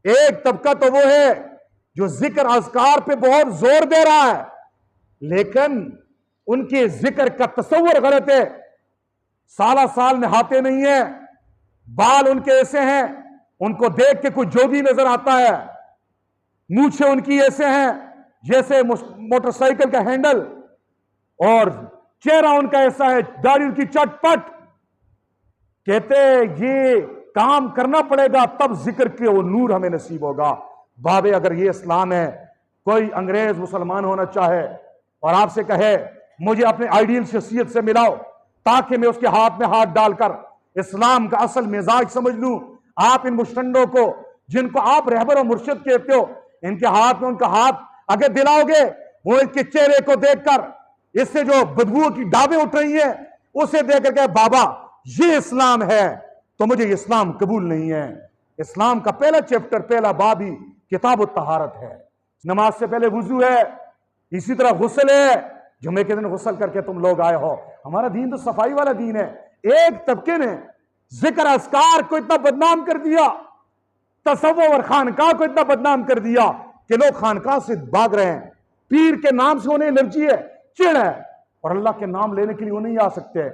एक तबका तो वो है जो जिक्र अज़कार पे बहुत जोर दे रहा है, लेकिन उनके जिक्र का तस्वर गलत है। साला साल नहाते नहीं है, बाल उनके ऐसे हैं, उनको देख के कुछ जोगी नजर आता है। मूछे उनकी ऐसे हैं जैसे मोटरसाइकिल का हैंडल, और चेहरा उनका ऐसा है, दाढ़ी उनकी चटपट। कहते ये काम करना पड़ेगा तब जिक्र के वो नूर हमें नसीब होगा। बाबे, अगर ये इस्लाम है, कोई अंग्रेज मुसलमान होना चाहे और आपसे कहे मुझे अपने आइडियल शख्सियत से मिलाओ ताकि मैं उसके हाथ में हाथ डालकर इस्लाम का असल मिजाज समझ लूं, आप इन मुश्तंडों को, जिनको आप रहबर और मुर्शिद कहते हो, इनके हाथ में उनका हाथ अगर दिलाओगे, वो इनके चेहरे को देखकर इससे जो बदबू की डाबें उठ रही हैं उसे देख करके बाबा ये इस्लाम है, तो मुझे इस्लाम कबूल नहीं है। इस्लाम का पहला चैप्टर, पहला बाब ही किताब तहारत है। नमाज से पहले वुजू है, इसी तरह गुस्ल है। जुमे के दिन गुस्ल करके तुम लोग आए हो। हमारा दीन तो सफाई वाला दीन है। एक तबके ने जिक्र अस्कार को इतना बदनाम कर दिया, तसव्वुफ और खानकाह को इतना बदनाम कर दिया कि लोग खानकाह से भाग रहे हैं। पीर के नाम से उन्हें एलर्जी है, चिढ़ है, और अल्लाह के नाम लेने के लिए वो नहीं आ सकते।